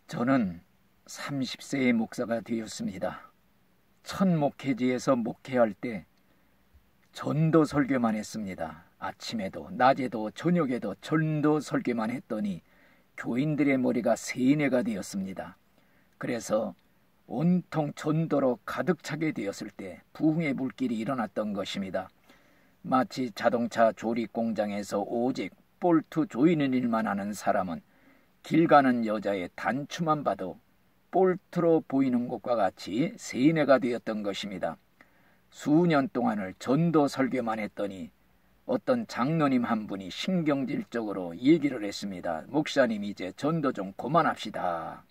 저는 30세의 목사가 되었습니다. 첫 목회지에서 목회할 때 전도 설교만 했습니다. 아침에도 낮에도 저녁에도 전도 설교만 했더니 교인들의 머리가 세뇌가 되었습니다. 그래서 온통 전도로 가득 차게 되었을 때 부흥의 물길이 일어났던 것입니다. 마치 자동차 조립 공장에서 오직 볼트 조이는 일만 하는 사람은 길 가는 여자의 단추만 봐도 볼트로 보이는 것과 같이 세뇌가 되었던 것입니다. 수년 동안을 전도 설교만 했더니 어떤 장로님 한 분이 신경질적으로 얘기를 했습니다. 목사님, 이제 전도 좀 그만합시다.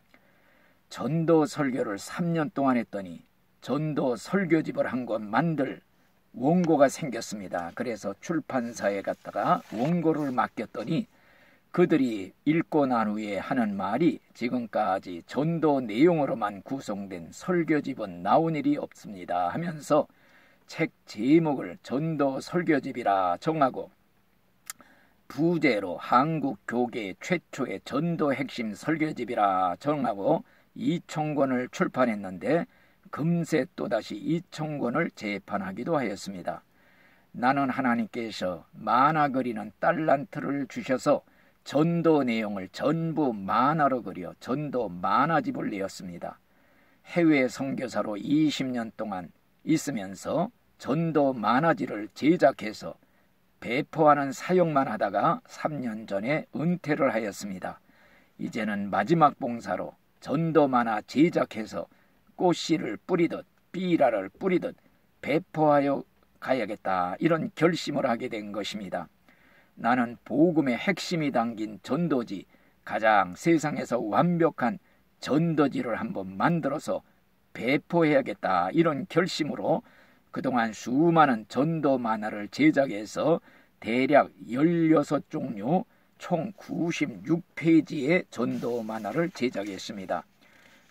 전도 설교를 3년 동안 했더니 전도 설교집을 한 권 만들 원고가 생겼습니다. 그래서 출판사에 갔다가 원고를 맡겼더니 그들이 읽고 난 후에 하는 말이 지금까지 전도 내용으로만 구성된 설교집은 나온 일이 없습니다 하면서 책 제목을 전도 설교집이라 정하고 부제로 한국 교계 최초의 전도 핵심 설교집이라 정하고 2,000권을 출판했는데 금세 또다시 2,000권을 재판하기도 하였습니다. 나는 하나님께서 만화 그리는 달란트를 주셔서 전도 내용을 전부 만화로 그려 전도 만화집을 내었습니다. 해외 선교사로 20년 동안 있으면서 전도 만화지를 제작해서 배포하는 사역만 하다가 3년 전에 은퇴를 하였습니다. 이제는 마지막 봉사로 전도 만화 제작해서 꽃씨를 뿌리듯 삐라를 뿌리듯 배포하여 가야겠다, 이런 결심을 하게 된 것입니다. 나는 복음의 핵심이 담긴 전도지, 가장 세상에서 완벽한 전도지를 한번 만들어서 배포해야겠다, 이런 결심으로 그동안 수많은 전도 만화를 제작해서 대략 16종류 총 96페이지의 전도 만화를 제작했습니다.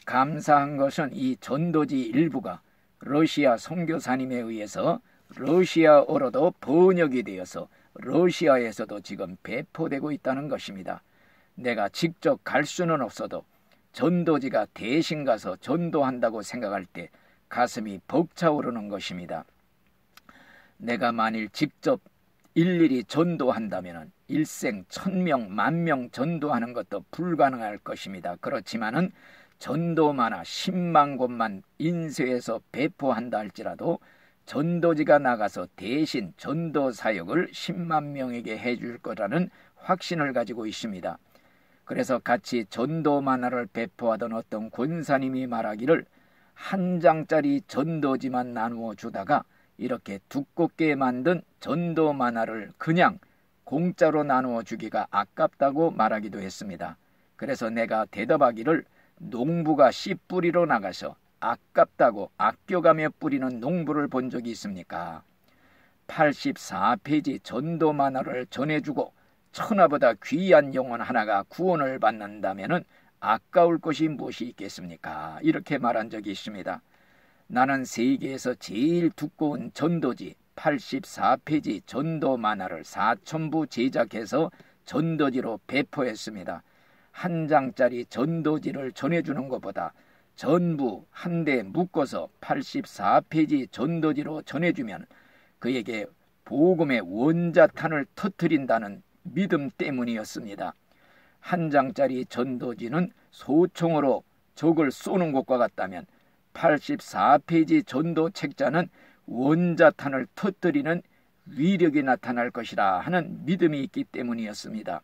감사한 것은 이 전도지 일부가 러시아 선교사님에 의해서 러시아어로도 번역이 되어서 러시아에서도 지금 배포되고 있다는 것입니다. 내가 직접 갈 수는 없어도 전도지가 대신 가서 전도한다고 생각할 때 가슴이 벅차오르는 것입니다. 내가 만일 직접 일일이 전도한다면 일생 1,000명, 10,000명 전도하는 것도 불가능할 것입니다. 그렇지만은 전도 만화 10만 권만 인쇄해서 배포한다 할지라도 전도지가 나가서 대신 전도 사역을 10만 명에게 해줄 거라는 확신을 가지고 있습니다. 그래서 같이 전도 만화를 배포하던 어떤 권사님이 말하기를 한 장짜리 전도지만 나누어 주다가 이렇게 두껍게 만든 전도 만화를 그냥 공짜로 나누어 주기가 아깝다고 말하기도 했습니다. 그래서 내가 대답하기를 농부가 씨 뿌리러 나가서 아깝다고 아껴가며 뿌리는 농부를 본 적이 있습니까? 84페이지 전도 만화를 전해주고 천하보다 귀한 영혼 하나가 구원을 받는다면 아까울 것이 무엇이 있겠습니까? 이렇게 말한 적이 있습니다. 나는 세계에서 제일 두꺼운 전도지 84페이지 전도 만화를 4,000부 제작해서 전도지로 배포했습니다. 한 장짜리 전도지를 전해주는 것보다 전부 한데 묶어서 84페이지 전도지로 전해주면 그에게 복음의 원자탄을 터뜨린다는 믿음 때문이었습니다. 한 장짜리 전도지는 소총으로 적을 쏘는 것과 같다면 84페이지 전도 책자는 원자탄을 터뜨리는 위력이 나타날 것이라 하는 믿음이 있기 때문이었습니다.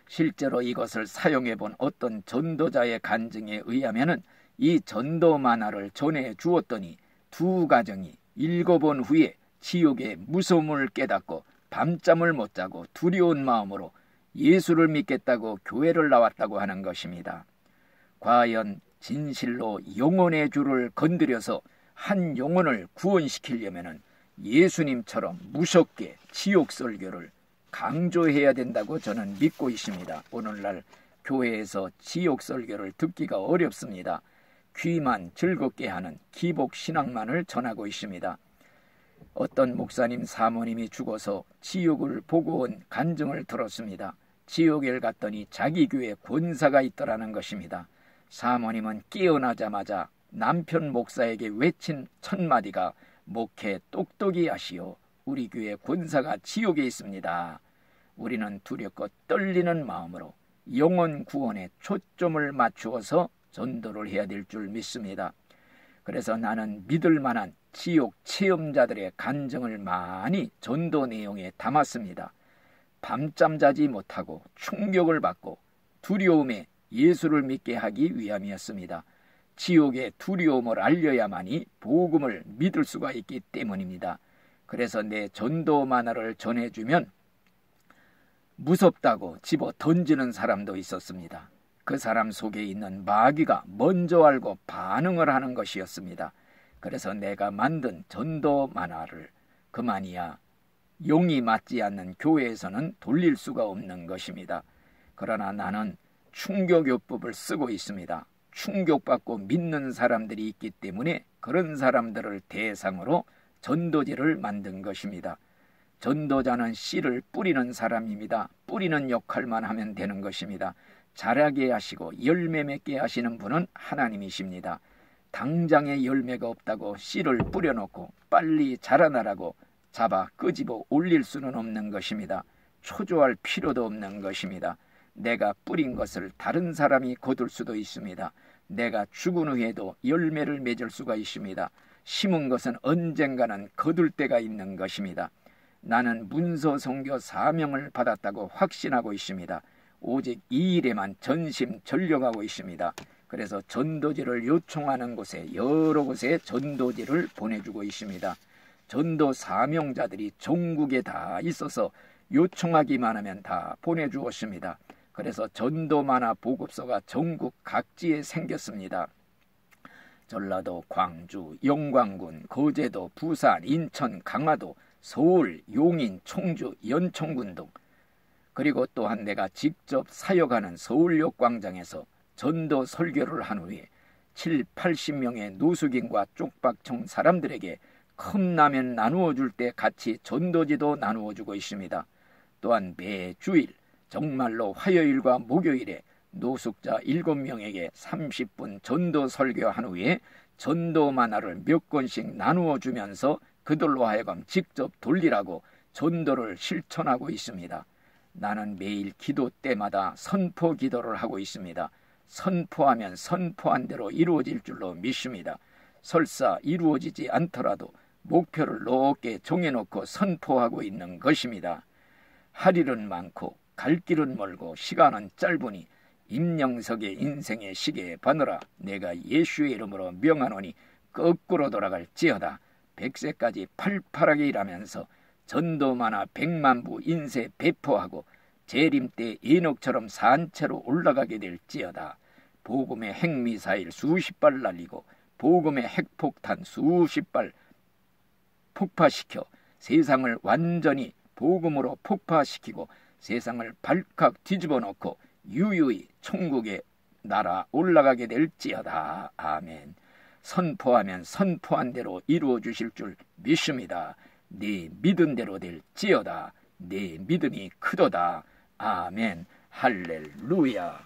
실제로 이것을 사용해 본 어떤 전도자의 간증에 의하면 이 전도 만화를 전해 주었더니 두 가정이 읽어본 후에 지옥의 무서움을 깨닫고 밤잠을 못 자고 두려운 마음으로 예수를 믿겠다고 교회를 나왔다고 하는 것입니다. 과연 진실로 영혼의 줄을 건드려서 한 영혼을 구원시키려면 예수님처럼 무섭게 지옥 설교를 강조해야 된다고 저는 믿고 있습니다. 오늘날 교회에서 지옥 설교를 듣기가 어렵습니다. 귀만 즐겁게 하는 기복 신앙만을 전하고 있습니다. 어떤 목사님 사모님이 죽어서 지옥을 보고 온 간증을 들었습니다. 지옥에 갔더니 자기 교회에 권사가 있더라는 것입니다. 사모님은 깨어나자마자 남편 목사에게 외친 첫 마디가 목회 똑똑히 하시오. 우리 교회 권사가 지옥에 있습니다. 우리는 두렵고 떨리는 마음으로 영혼 구원에 초점을 맞추어서 전도를 해야 될 줄 믿습니다. 그래서 나는 믿을 만한 지옥 체험자들의 간증을 많이 전도 내용에 담았습니다. 밤잠 자지 못하고 충격을 받고 두려움에 예수를 믿게 하기 위함이었습니다. 지옥의 두려움을 알려야만이 복음을 믿을 수가 있기 때문입니다. 그래서 내 전도 만화를 전해주면 무섭다고 집어 던지는 사람도 있었습니다. 그 사람 속에 있는 마귀가 먼저 알고 반응을 하는 것이었습니다. 그래서 내가 만든 전도 만화를 그만이야 용이 맞지 않는 교회에서는 돌릴 수가 없는 것입니다. 그러나 나는 충격요법을 쓰고 있습니다. 충격받고 믿는 사람들이 있기 때문에 그런 사람들을 대상으로 전도지를 만든 것입니다. 전도자는 씨를 뿌리는 사람입니다. 뿌리는 역할만 하면 되는 것입니다. 자라게 하시고 열매 맺게 하시는 분은 하나님이십니다. 당장에 열매가 없다고 씨를 뿌려놓고 빨리 자라나라고 잡아 끄집어 올릴 수는 없는 것입니다. 초조할 필요도 없는 것입니다. 내가 뿌린 것을 다른 사람이 거둘 수도 있습니다. 내가 죽은 후에도 열매를 맺을 수가 있습니다. 심은 것은 언젠가는 거둘 때가 있는 것입니다. 나는 문서 선교 사명을 받았다고 확신하고 있습니다. 오직 이 일에만 전심전력하고 있습니다. 그래서 전도지를 요청하는 곳에 여러 곳에 전도지를 보내주고 있습니다. 전도 사명자들이 전국에 다 있어서 요청하기만 하면 다 보내주었습니다. 그래서 전도 만화 보급소가 전국 각지에 생겼습니다. 전라도, 광주, 영광군, 거제도, 부산, 인천, 강화도, 서울, 용인, 청주, 연천군 등 그리고 또한 내가 직접 사역하는 서울역 광장에서 전도 설교를 한 후에 70-80명의 노숙인과 쪽박청 사람들에게 컵라면 나누어 줄 때 같이 전도지도 나누어 주고 있습니다. 또한 매주일 정말로 화요일과 목요일에 노숙자 7명에게 30분 전도 설교한 후에 전도 만화를 몇 권씩 나누어 주면서 그들로 하여금 직접 돌리라고 전도를 실천하고 있습니다. 나는 매일 기도 때마다 선포 기도를 하고 있습니다. 선포하면 선포한 대로 이루어질 줄로 믿습니다. 설사 이루어지지 않더라도 목표를 높게 정해놓고 선포하고 있는 것입니다. 할 일은 많고 갈 길은 멀고 시간은 짧으니 임영석의 인생의 시계에 바느라 내가 예수의 이름으로 명하노니 거꾸로 돌아갈지어다. 100세까지 팔팔하게 일하면서 전도 만화 100만 부 인쇄 배포하고 재림 때 에녹처럼 산채로 올라가게 될지어다. 복음의 핵미사일 수십 발 날리고 복음의 핵폭탄 수십 발 폭파시켜 세상을 완전히 복음으로 폭파시키고 세상을 발칵 뒤집어 놓고 유유히 천국의 나라 올라가게 될지어다. 아멘. 선포하면 선포한 대로 이루어 주실 줄 믿습니다. 네 믿은 대로 될지어다. 네 믿음이 크도다. 아멘. 할렐루야.